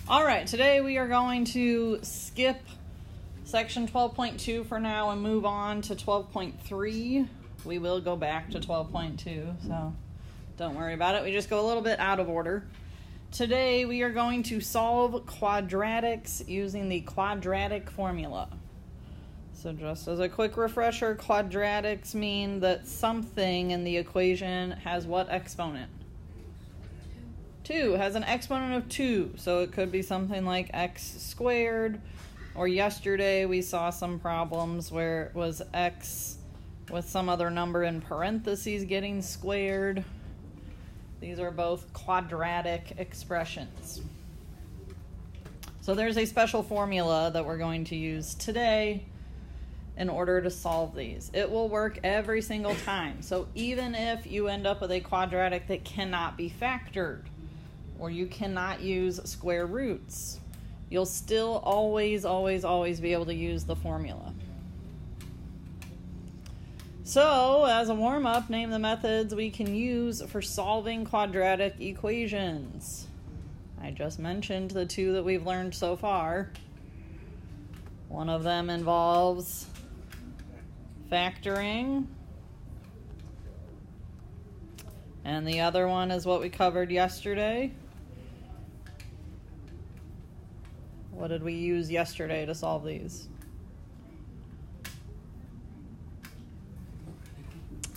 All right, today we are going to skip section 12.2 for now and move on to 12.3. We will go back to 12.2, so don't worry about it. We just go a little bit out of order. Today we are going to solve quadratics using the quadratic formula. So just as a quick refresher, quadratics mean that something in the equation has what exponent? 2 has an exponent of 2, so it could be something like x squared, or yesterday we saw some problems where it was x with some other number in parentheses getting squared. These are both quadratic expressions. So there's a special formula that we're going to use today in order to solve these. It will work every single time. So even if you end up with a quadratic that cannot be factored, or you cannot use square roots, you'll still always be able to use the formula. So, as a warm-up, name the methods we can use for solving quadratic equations. I just mentioned the two that we've learned so far. One of them involves factoring, and the other one is what we covered yesterday. What did we use yesterday to solve these?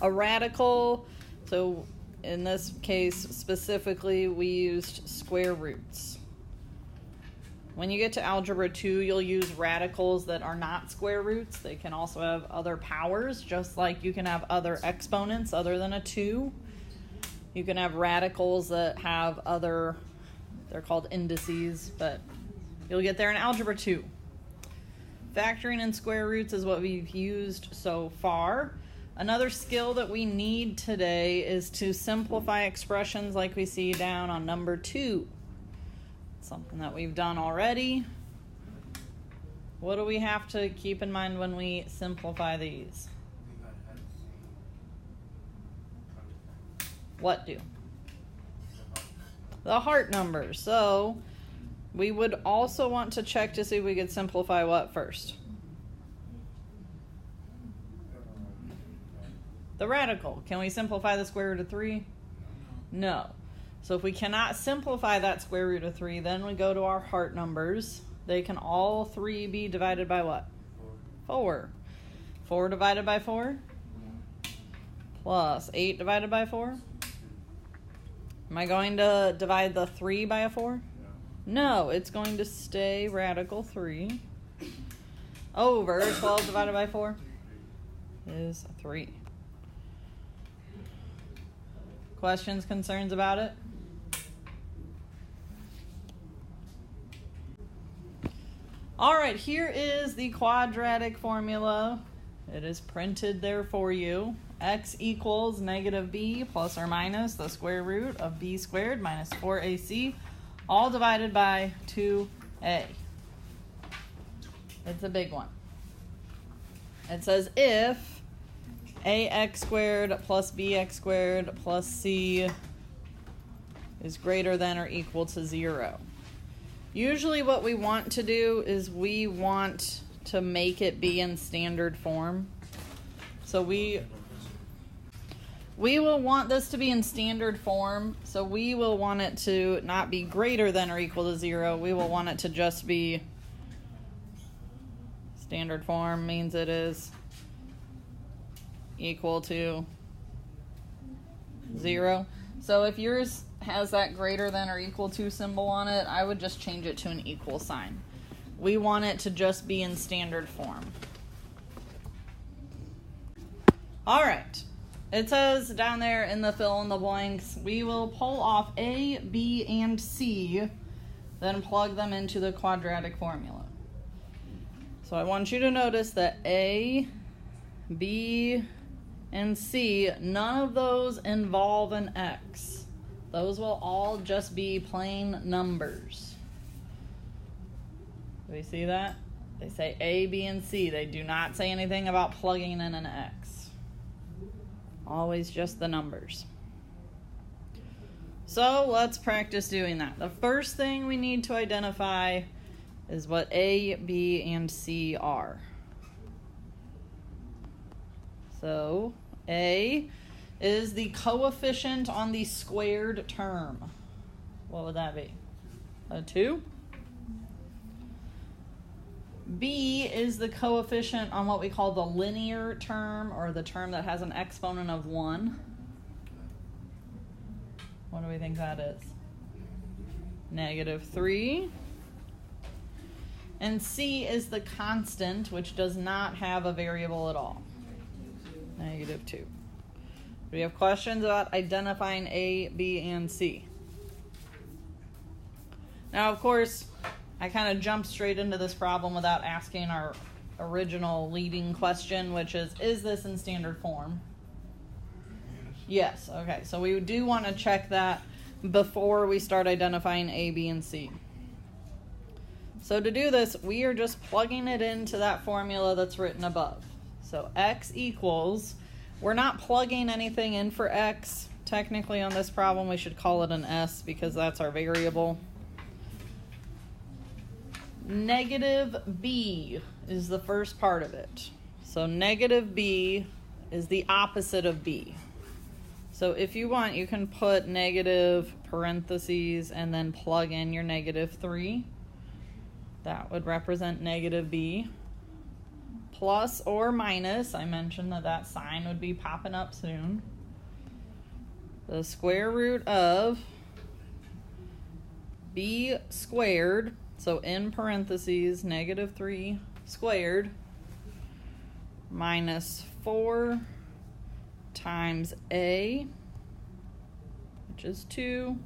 A radical. So in this case specifically, we used square roots. When you get to Algebra II, you'll use radicals that are not square roots. They can also have other powers, just like you can have other exponents other than a 2. You can have radicals that have other, they're called indices, but you'll get there in Algebra II. Factoring and square roots is what we've used so far. Another skill that we need today is to simplify expressions like we see down on number 2. Something that we've done already. What do we have to keep in mind when we simplify these? What do? The heart numbers. So we would also want to check to see if we could simplify what first? The radical. Can we simplify the square root of 3? No. So if we cannot simplify that square root of 3, then we go to our heart numbers. They can all 3 be divided by what? 4. 4 divided by 4? Plus 8 divided by 4? Am I going to divide the 3 by a 4? No, it's going to stay radical 3 over 12 divided by 4 is 3. Questions, concerns about it? All right, here is the quadratic formula. It is printed there for you. X equals negative b plus or minus the square root of b squared minus 4ac, all divided by 2a. It's a big one. It says if ax squared plus bx squared plus c is greater than or equal to 0. Usually what we want to do is we want to make it be in standard form. So we will want this to be in standard form, so we will want it to not be greater than or equal to 0. We will want it to just be standard form, means it is equal to 0. So if yours has that greater than or equal to symbol on it, I would just change it to an equal sign. We want it to just be in standard form. All right. It says down there in the fill in the blanks, we will pull off A, B, and C, then plug them into the quadratic formula. So I want you to notice that A, B, and C, none of those involve an X. Those will all just be plain numbers. Do we see that? They say A, B, and C. They do not say anything about plugging in an X. Always just the numbers. So let's practice doing that. The first thing we need to identify is what A, B, and C are. So A is the coefficient on the squared term. What would that be? A 2? B is the coefficient on what we call the linear term, or the term that has an exponent of 1. What do we think that is? -3. And C is the constant, which does not have a variable at all. -2. Do we have questions about identifying A, B, and C? Now, of course, I kind of jumped straight into this problem without asking our original leading question, which is this in standard form? Yes, okay. So we do want to check that before we start identifying A, B, and C. So to do this, we are just plugging it into that formula that's written above. So x equals, we're not plugging anything in for x. Technically on this problem, we should call it an s because that's our variable. -b is the first part of it. So -b is the opposite of b. So if you want, you can put negative parentheses and then plug in your -3. That would represent -b. Plus or minus, I mentioned that sign would be popping up soon. The square root of b squared, so in parentheses, -3 squared, minus 4 times A, which is 2,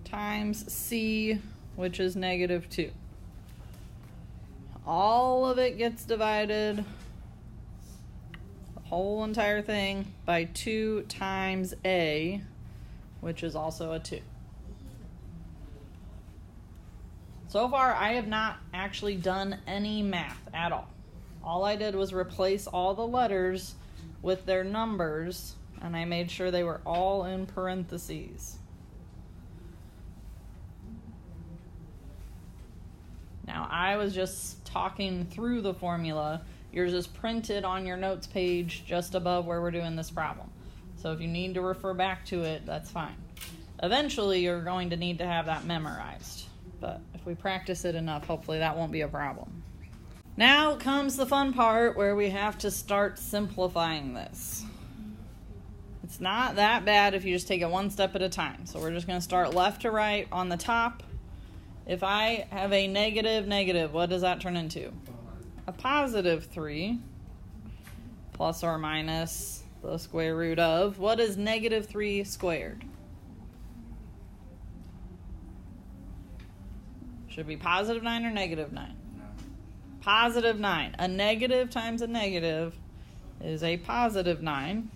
times C, which is -2. All of it gets divided, the whole entire thing, by 2 times A, which is also a 2. So far, I have not actually done any math at all. All I did was replace all the letters with their numbers, and I made sure they were all in parentheses. Now, I was just talking through the formula. Yours is printed on your notes page just above where we're doing this problem. So if you need to refer back to it, that's fine. Eventually, you're going to need to have that memorized. But if we practice it enough, hopefully that won't be a problem. Now comes the fun part where we have to start simplifying this. It's not that bad if you just take it one step at a time. So we're just going to start left to right on the top. If I have a negative, what does that turn into? A +3 plus or minus the square root of, what is -3 squared? Should be +9 or -9? +9. A negative times a negative is a +9.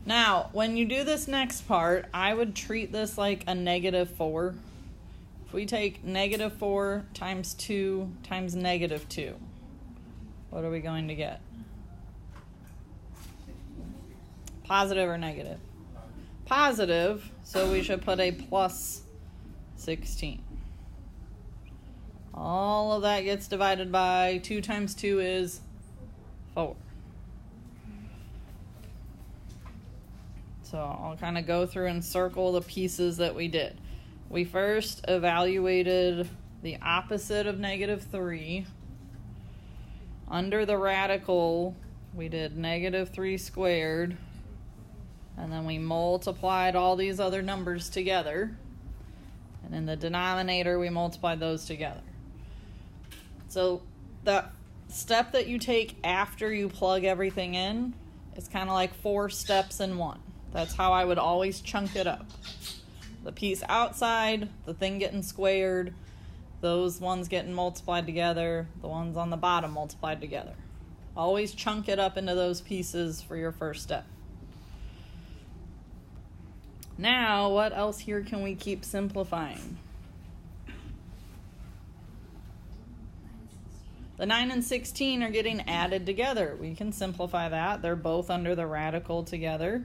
Now, when you do this next part, I would treat this like a -4. If we take -4 times 2 times -2, what are we going to get? Positive or negative? Positive, so we should put a +16. All of that gets divided by 2 times 2 is 4. So I'll kind of go through and circle the pieces that we did. We first evaluated the opposite of -3. Under the radical, we did -3 squared. And then we multiplied all these other numbers together. And in the denominator, we multiplied those together. So the step that you take after you plug everything in is kind of like 4 steps in one. That's how I would always chunk it up. The piece outside, the thing getting squared, those ones getting multiplied together, the ones on the bottom multiplied together. Always chunk it up into those pieces for your first step. Now, what else here can we keep simplifying? The 9 and 16 are getting added together. We can simplify that. They're both under the radical together.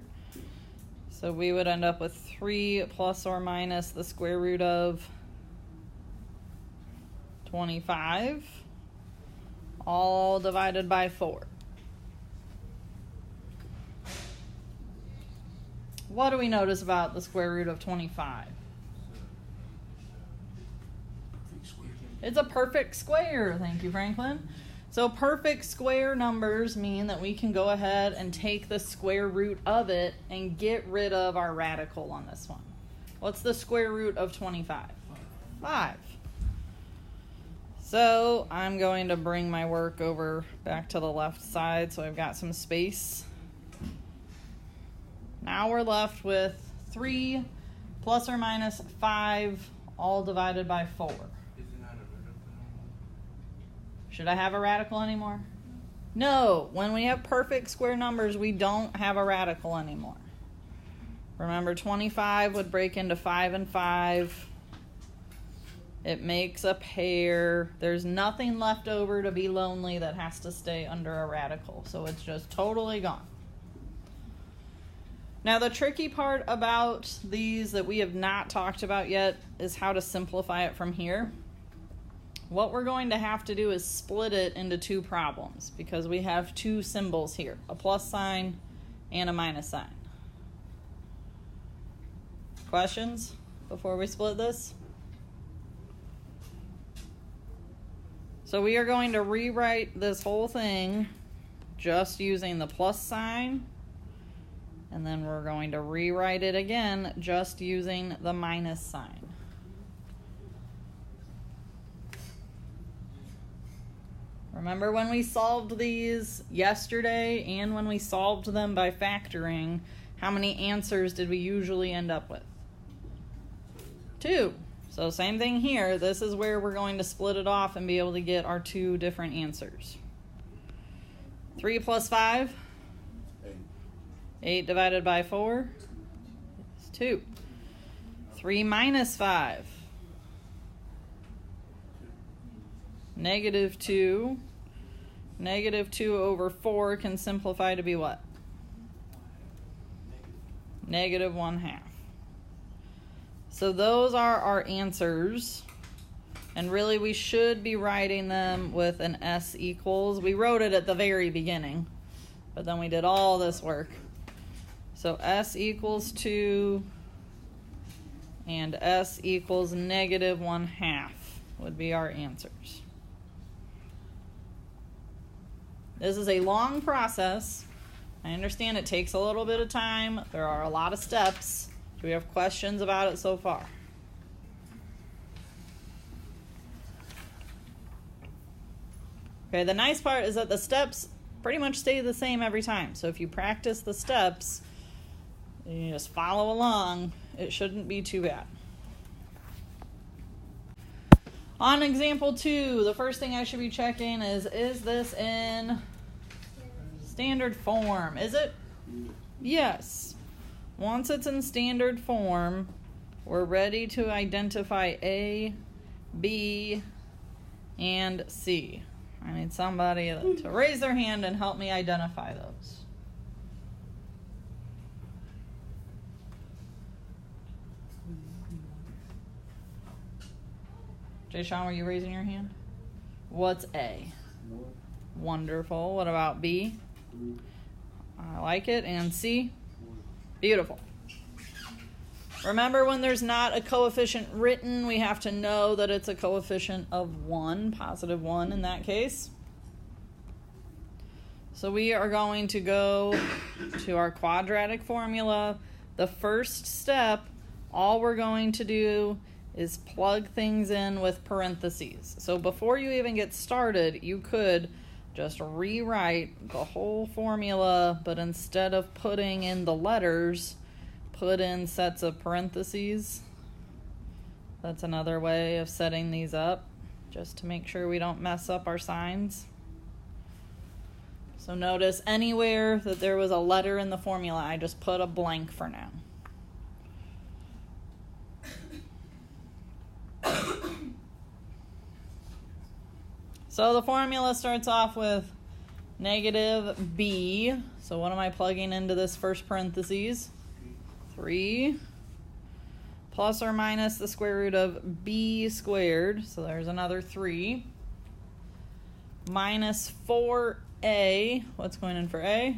So we would end up with 3 plus or minus the square root of 25, all divided by 4. What do we notice about the square root of 25? It's a perfect square. Thank you, Franklin. So perfect square numbers mean that we can go ahead and take the square root of it and get rid of our radical on this one. What's the square root of 25? 5. So I'm going to bring my work over back to the left side so I've got some space. Now we're left with 3 plus or minus 5, all divided by 4. Should I have a radical anymore? No. When we have perfect square numbers, we don't have a radical anymore. Remember, 25 would break into 5 and 5. It makes a pair. There's nothing left over to be lonely that has to stay under a radical. So it's just totally gone. Now, the tricky part about these that we have not talked about yet is how to simplify it from here. What we're going to have to do is split it into 2 problems because we have 2 symbols here, a plus sign and a minus sign. Questions before we split this? So we are going to rewrite this whole thing just using the plus sign, and then we're going to rewrite it again just using the minus sign. Remember when we solved these yesterday and when we solved them by factoring, how many answers did we usually end up with? 2. So same thing here. This is where we're going to split it off and be able to get our 2 different answers. 3 plus 5? 8 divided by 4 is 2. 3 minus 5? Negative 2. Negative 2 over 4 can simplify to be what? Negative 1/2. So those are our answers. And really we should be writing them with an S equals. We wrote it at the very beginning, but then we did all this work. So S equals 2 and S equals negative 1/2 would be our answers. This is a long process. I understand it takes a little bit of time. There are a lot of steps. Do we have questions about it so far? Okay, the nice part is that the steps pretty much stay the same every time. So if you practice the steps, you just follow along, it shouldn't be too bad. On example 2, the first thing I should be checking is this in standard form? Is it? Yes. Once it's in standard form, we're ready to identify A, B, and C. I need somebody to raise their hand and help me identify those. Jay Sean, were you raising your hand? What's A? Wonderful. What about B? I like it. And C? Beautiful. Remember, when there's not a coefficient written, we have to know that it's a coefficient of 1, positive 1 in that case. So we are going to go to our quadratic formula. The first step, all we're going to do is plug things in with parentheses. So before you even get started, you could just rewrite the whole formula, but instead of putting in the letters, put in sets of parentheses. That's another way of setting these up, just to make sure we don't mess up our signs. So notice anywhere that there was a letter in the formula, I just put a blank for now. So the formula starts off with negative b. So what am I plugging into this first parentheses? 3 plus or minus the square root of b squared, so there's another 3, minus 4a, what's going in for a?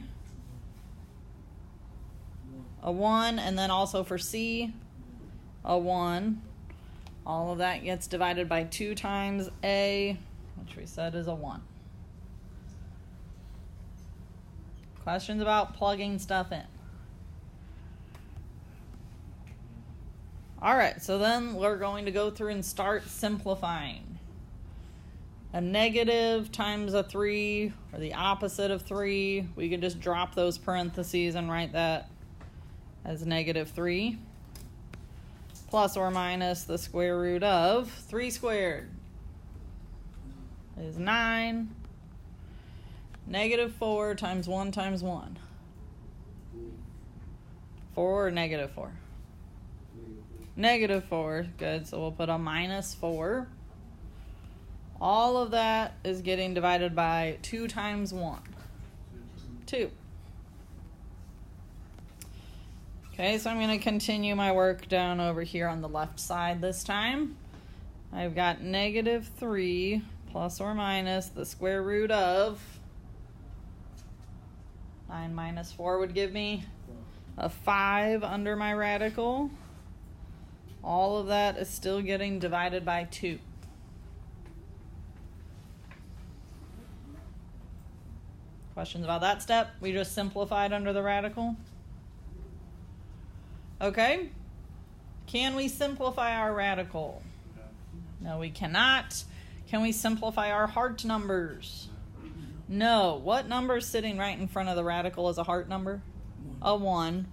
A 1, and then also for c, a 1. All of that gets divided by 2 times a, which we said is a 1. Questions about plugging stuff in? All right, so then we're going to go through and start simplifying. A negative times a 3, or the opposite of 3, we can just drop those parentheses and write that as negative 3. Plus or minus the square root of 3 squared is 9. Negative 4 times 1 times 1. 4 or negative 4? Negative 4. Good, so we'll put a minus 4. All of that is getting divided by 2 times 1. 2. Okay, so I'm going to continue my work down over here on the left side this time. I've got negative 3 plus or minus the square root of 9 minus 4 would give me a 5 under my radical. All of that is still getting divided by 2. Questions about that step? We just simplified under the radical. Okay. Can we simplify our radical? No, we cannot. Can we simplify our heart numbers? No. What number is sitting right in front of the radical as a heart number? A 1.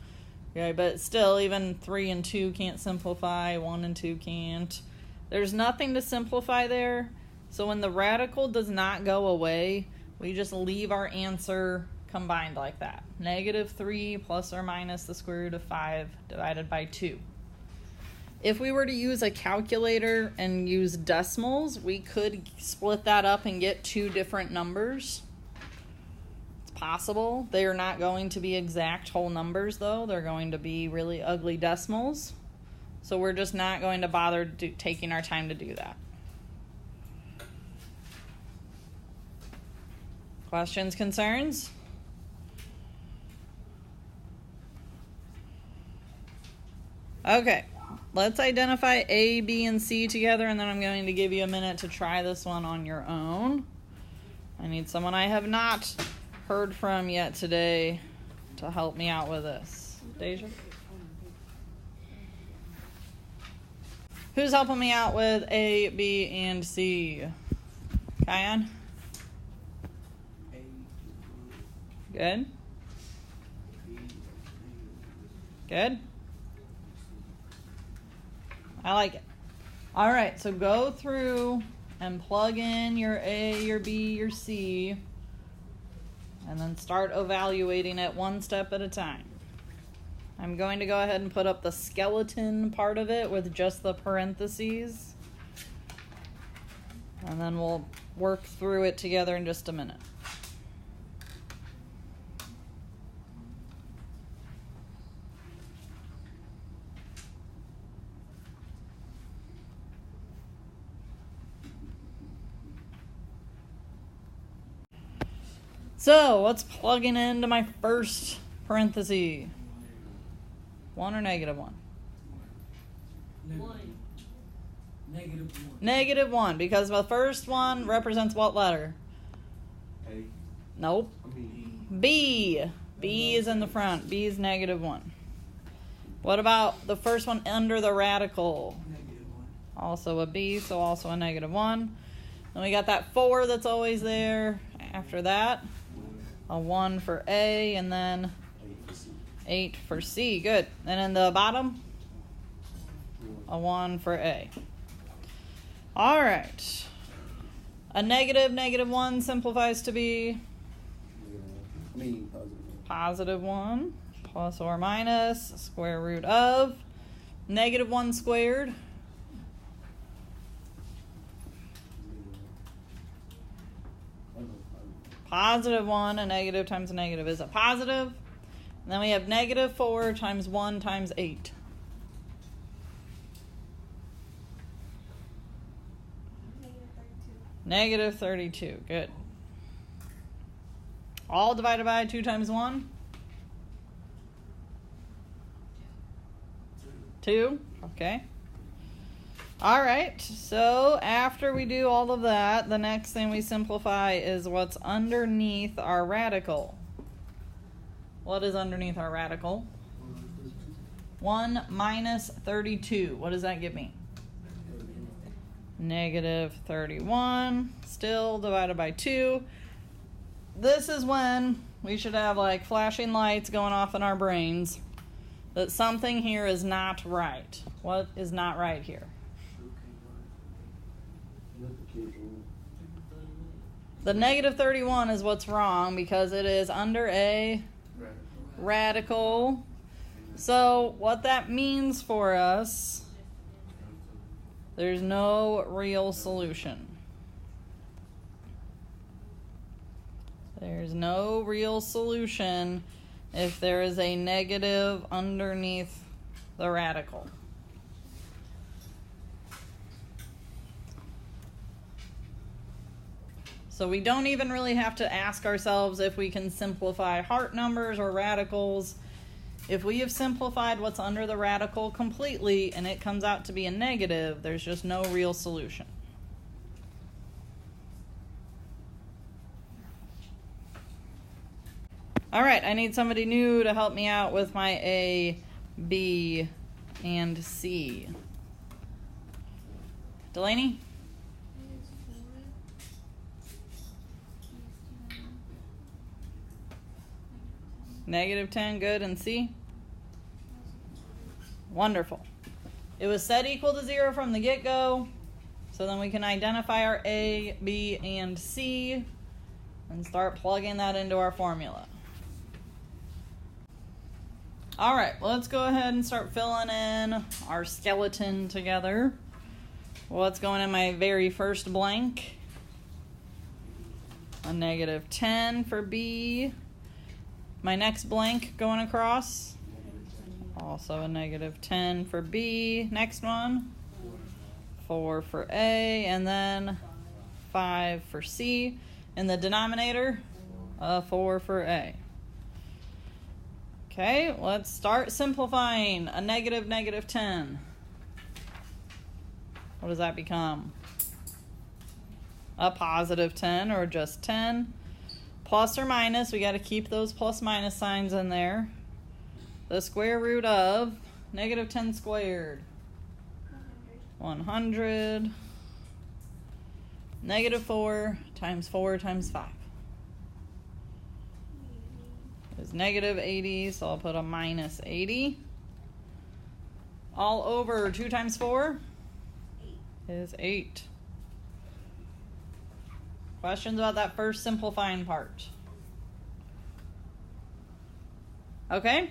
Okay, but still, even 3 and 2 can't simplify. 1 and 2 can't. There's nothing to simplify there. So when the radical does not go away, we just leave our answer combined like that. Negative 3 plus or minus the square root of 5 divided by 2. If we were to use a calculator and use decimals, we could split that up and get 2 different numbers. It's possible. They are not going to be exact whole numbers, though. They're going to be really ugly decimals. So we're just not going to bother taking our time to do that. Questions, concerns? Okay, let's identify A, B, and C together, and then I'm going to give you a minute to try this one on your own. I need someone I have not heard from yet today to help me out with this. Deja? Who's helping me out with A, B, and C? Kyan? Good? Good? I like it. All right, so go through and plug in your A, your B, your C, and then start evaluating it one step at a time. I'm going to go ahead and put up the skeleton part of it with just the parentheses, and then we'll work through it together in just a minute. So, what's plugging into my first parenthesis? 1 or negative 1? 1. Negative 1. Negative 1, because the first one represents what letter? A. Nope. B. B is in the front. B is negative 1. What about the first one under the radical? Negative 1. Also a B, so also a negative 1. Then we got that 4 that's always there. After that, a 1 for A, and then 8 for C. Good. And in the bottom, a 1 for A. All right. A negative 1 simplifies to be positive 1 plus or minus square root of negative 1 squared. Positive 1, a negative times a negative is a positive. And then we have negative 4 times 1 times 8. Negative 32. Good. All divided by 2 times 1? 2. Okay. All right. So after we do all of that, the next thing we simplify is what's underneath our radical. What is underneath our radical? 1 minus 32. What does that give me? Negative 31. Still divided by 2. This is when we should have like flashing lights going off in our brains that something here is not right. What is not right here? The negative 31 is what's wrong because it is under a radical. So what that means for us, there's no real solution. There's no real solution if there is a negative underneath the radical. So we don't even really have to ask ourselves if we can simplify heart numbers or radicals. If we have simplified what's under the radical completely and it comes out to be a negative, there's just no real solution. All right, I need somebody new to help me out with my A, B, and C. Delaney? Negative 10, good, and C? Wonderful. It was set equal to 0 from the get-go, so then we can identify our A, B, and C and start plugging that into our formula. All right, let's go ahead and start filling in our skeleton together. What's going in my very first blank? A negative 10 for B. My next blank going across? Also a negative 10 for B. Next one? 4 for A. And then 5 for C. In the denominator? 4 for A. Okay, let's start simplifying. A negative negative 10. What does that become? A positive 10 or just 10. Plus or minus, we got to keep those plus minus signs in there. The square root of negative 10 squared. 100. Negative 4 times 5. Is negative 80, so I'll put a minus 80. All over 2 times 4 is 8. Questions about that first simplifying part? Okay.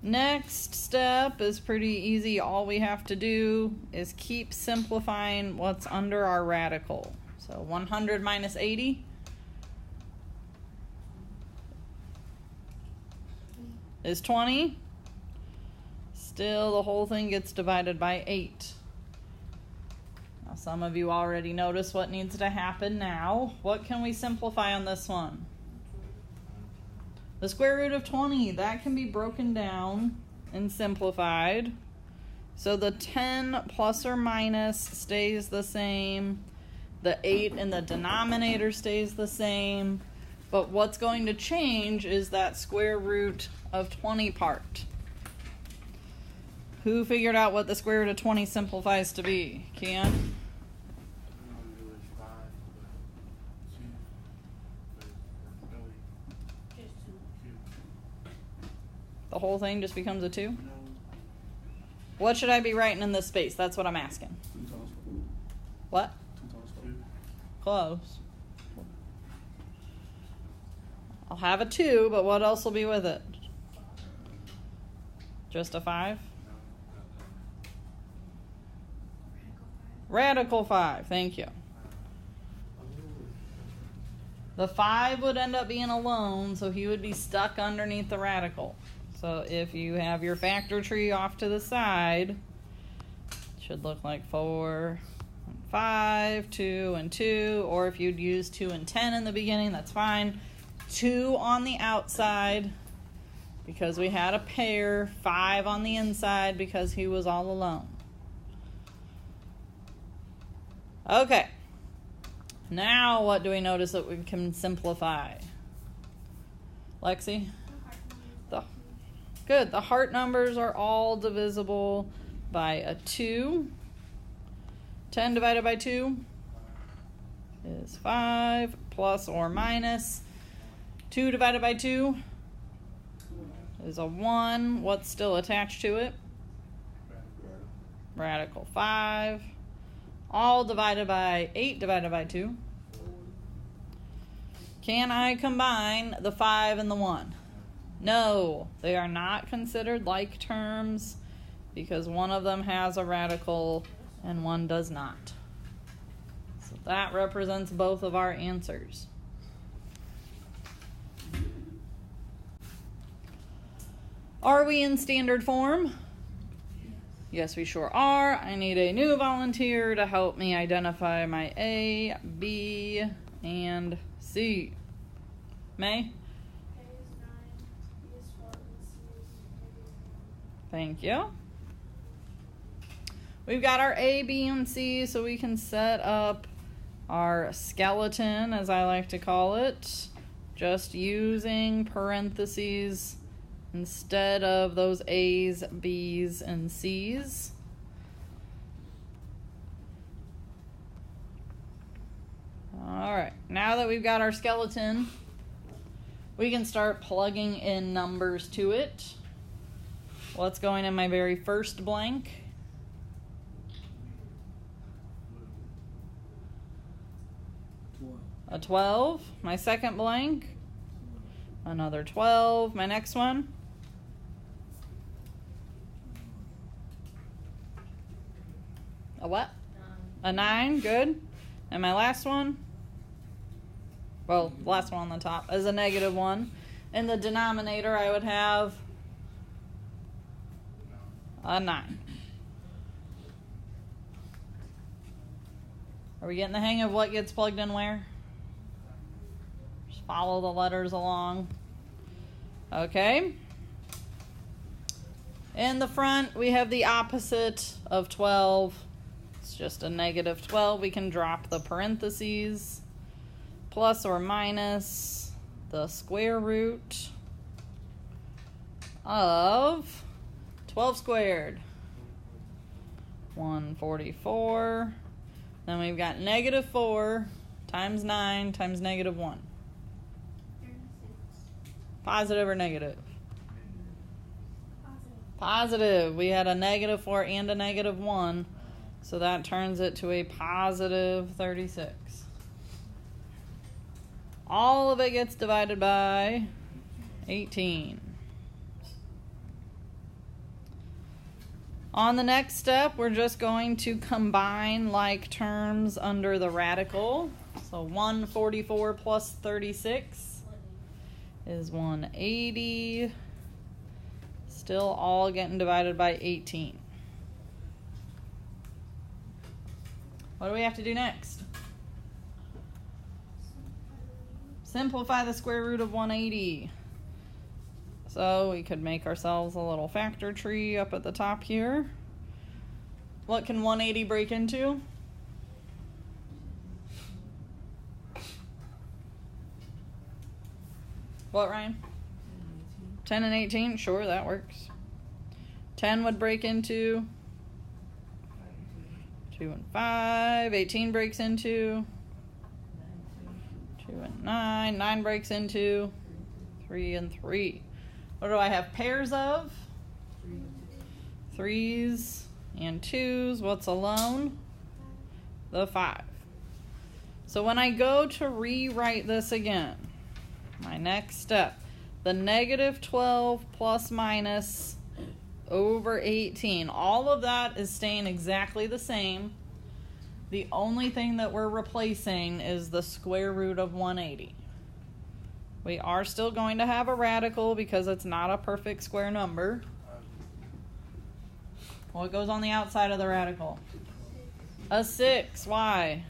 Next step is pretty easy. All we have to do is keep simplifying what's under our radical. So 100 minus 80 is 20. Still, the whole thing gets divided by 8. Now, some of you already noticed what needs to happen now. What can we simplify on this one? The square root of 20. That can be broken down and simplified. So the 10 plus or minus stays the same. The 8 in the denominator stays the same. But what's going to change is that square root of 20 part. Who figured out what the square root of 20 simplifies to be? Kian? The whole thing just becomes a 2? What should I be writing in this space? That's what I'm asking. What? Close. I'll have a 2, but what else will be with it? Just a 5? Radical 5, thank you. The 5 would end up being alone, so he would be stuck underneath the radical. So if you have your factor tree off to the side, it should look like 4 and 5, 2 and 2, or if you'd use 2 and 10 in the beginning, that's fine. 2 on the outside because we had a pair, 5 on the inside because he was all alone. Okay. Now what do we notice that we can simplify? Lexi? Good. The heart numbers are all divisible by a 2. 10 divided by 2 is 5, plus or minus. 2 divided by 2 is a 1. What's still attached to it? Radical 5. All divided by 8 divided by 2. Can I combine the 5 and the 1? No, they are not considered like terms because one of them has a radical and one does not. So that represents both of our answers. Are we in standard form? Yes, we sure are. I need a new volunteer to help me identify my A, B, and C. May? Thank you. We've got our A, B, and C, so we can set up our skeleton, as I like to call it, just using parentheses instead of those A's, B's, and C's. All right, now that we've got our skeleton, we can start plugging in numbers to it. What's going in my very first blank? A 12. My second blank? Another 12. My next one? A what? 9. A 9, good. And my last one? Well, the last one on the top is a -1. In the denominator, I would have a 9. Are we getting the hang of what gets plugged in where? Just follow the letters along. Okay. In the front, we have the opposite of 12. It's just a -12. We can drop the parentheses. Plus or minus the square root of 12 squared. 144. Then we've got -4 times 9 times -1. Positive or negative? Positive. We had a -4 and a -1, so that turns it to a positive 36. All of it gets divided by 18. On the next step, we're just going to combine like terms under the radical. So 144 plus 36 is 180. Still all getting divided by 18. What do we have to do next? Simplify the square root of 180. So we could make ourselves a little factor tree up at the top here. What can 180 break into? What, Ryan? 10 and 18? Sure, that works. 10 would break into 2 and 5. 18 breaks into 2 and 9. 9 breaks into 3 and 3. What do I have pairs of? 3s and 2s. What's alone? The 5. So when I go to rewrite this again, my next step, the -12 plus minus over 18, all of that is staying exactly the same. The only thing that we're replacing is the square root of 180. We are still going to have a radical because it's not a perfect square number. What goes on the outside of the radical? A 6. Why?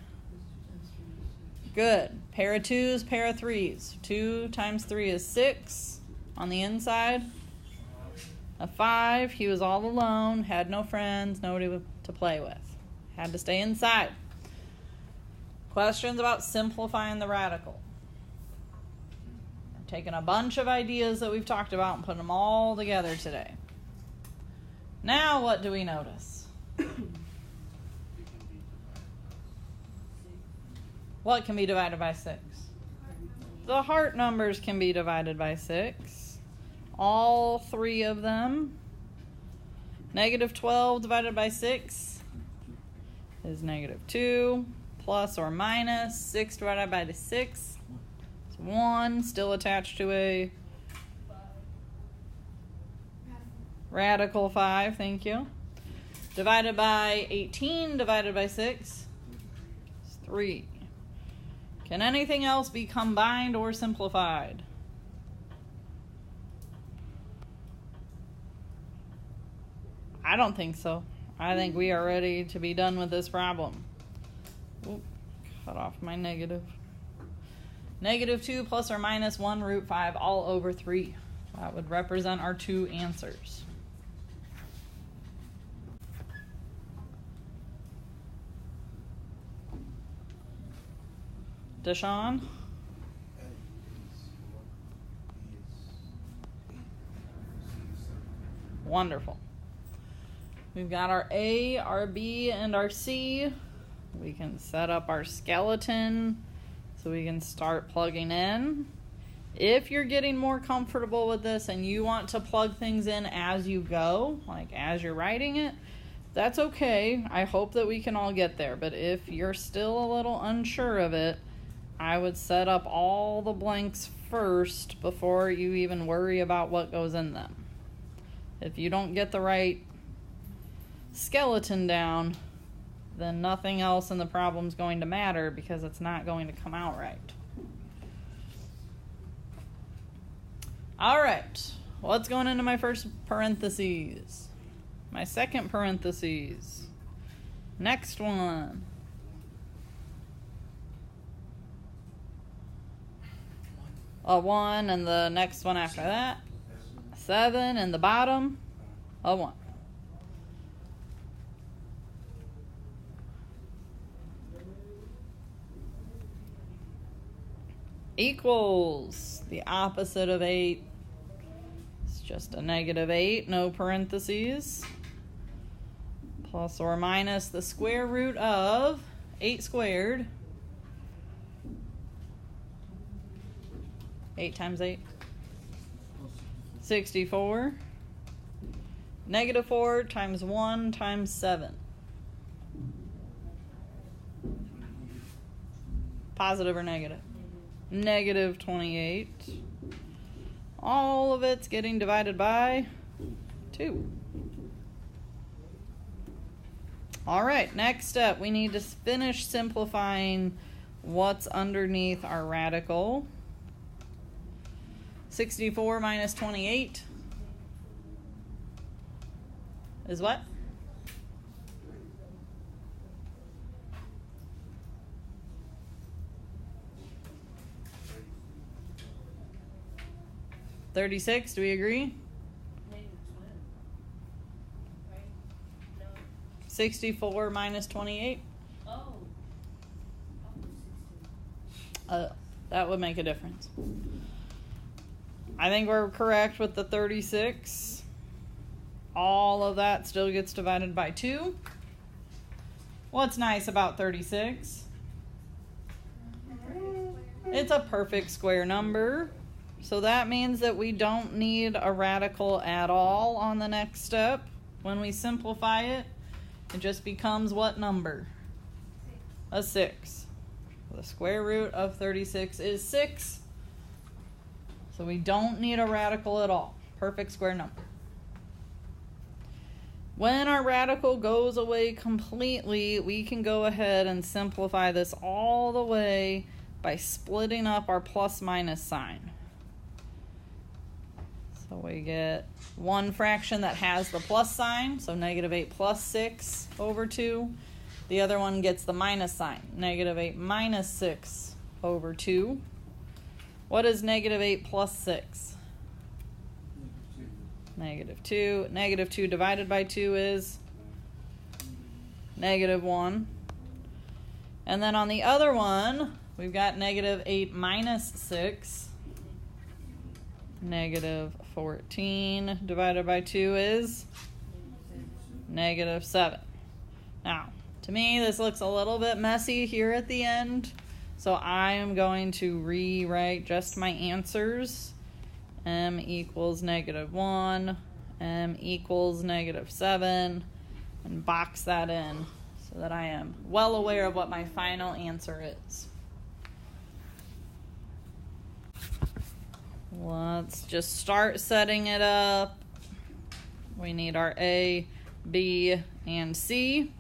Good. Pair of 2s, pair of 3s. 2 times 3 is 6 on the inside. A 5. He was all alone, had no friends, nobody to play with. Had to stay inside. Questions about simplifying the radical. I'm taking a bunch of ideas that we've talked about and putting them all together today. Now what do we notice? What can be divided by 6? The heart numbers can be divided by 6. All 3 of them. Negative 12 divided by 6 is negative 2. Plus or minus 6 divided by the 6 is 1. Still attached to a radical 5. Thank you. Divided by 18 divided by 6 is 3. Can anything else be combined or simplified? I don't think so. I think we are ready to be done with this problem. Oop, cut off my negative. Negative 2 plus or minus 1 root 5 all over 3. That would represent our 2 answers. Deshaun? Wonderful. We've got our A, our B, and our C. We can set up our skeleton so we can start plugging in. If you're getting more comfortable with this and you want to plug things in as you go, like as you're writing it, that's okay. I hope that we can all get there. But if you're still a little unsure of it, I would set up all the blanks first before you even worry about what goes in them. If you don't get the right skeleton down, then nothing else in the problem's going to matter because it's not going to come out right. All right, what's going into my first parentheses? My second parentheses. Next one. A 1, and the next one after that. 7, and the bottom, a 1. Equals the opposite of 8. It's just a negative 8, no parentheses. Plus or minus the square root of 8 squared. 8 times 8. 64. Negative 4 times 1 times 7. Positive or negative? Negative 28. All of it's getting divided by 2. All right, next step, we need to finish simplifying what's underneath our radical. 64 minus 28 is what? $36, do we agree? 64 minus 28? That would make a difference. I think we're correct with the 36. All of that still gets divided by 2. What's nice about 36? It's a perfect square number. So that means that we don't need a radical at all on the next step. When we simplify it, it just becomes what number? A 6. The square root of 36 is 6. So we don't need a radical at all. Perfect square number. When our radical goes away completely, we can go ahead and simplify this all the way by splitting up our plus minus sign. So we get one fraction that has the plus sign, so negative 8 plus 6 over 2. The other one gets the minus sign, negative 8 minus 6 over 2. What is negative 8 plus 6? Negative 2. Negative 2 divided by 2 is negative 1. And then on the other one, we've got negative 8 minus 6. Negative 14 divided by 2 is negative 7. Now, to me, this looks a little bit messy here at the end, so I am going to rewrite just my answers. M equals negative 1, M equals negative 7, and box that in so that I am well aware of what my final answer is. Let's just start setting it up. We need our A, B, and C.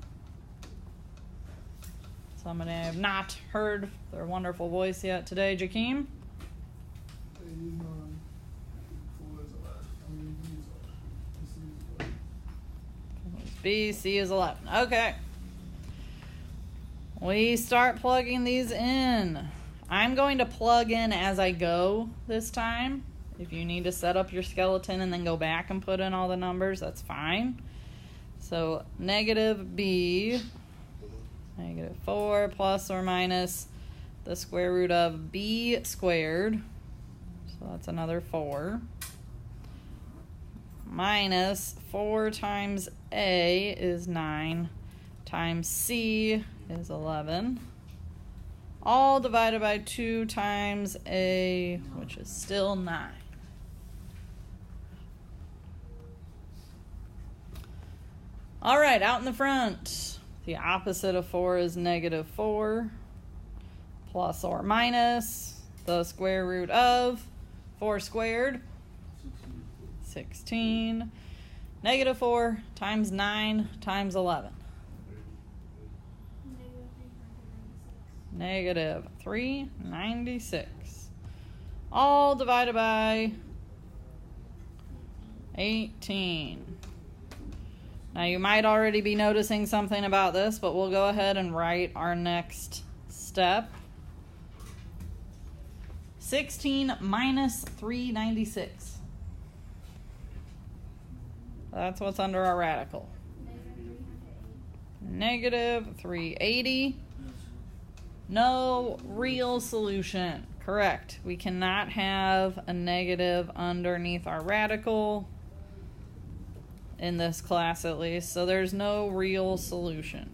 Somebody I have not heard their wonderful voice yet today, Jakeem. B, C is 11. Okay. We start plugging these in. I'm going to plug in as I go this time. If you need to set up your skeleton and then go back and put in all the numbers, that's fine. So negative B, negative 4 plus or minus the square root of B squared. So that's another 4. Minus 4 times A is 9 times C is 11. All divided by 2 times A, which is still 9. All right, out in the front, the opposite of 4 is negative 4, plus or minus the square root of 4 squared, 16. Negative 4 times 9 times 11. Negative 396. All divided by 18. Now you might already be noticing something about this, but we'll go ahead and write our next step. 16 minus 396. That's what's under our radical. Negative 380. No real solution. Correct. We cannot have a negative underneath our radical in this class at least, so there's no real solution.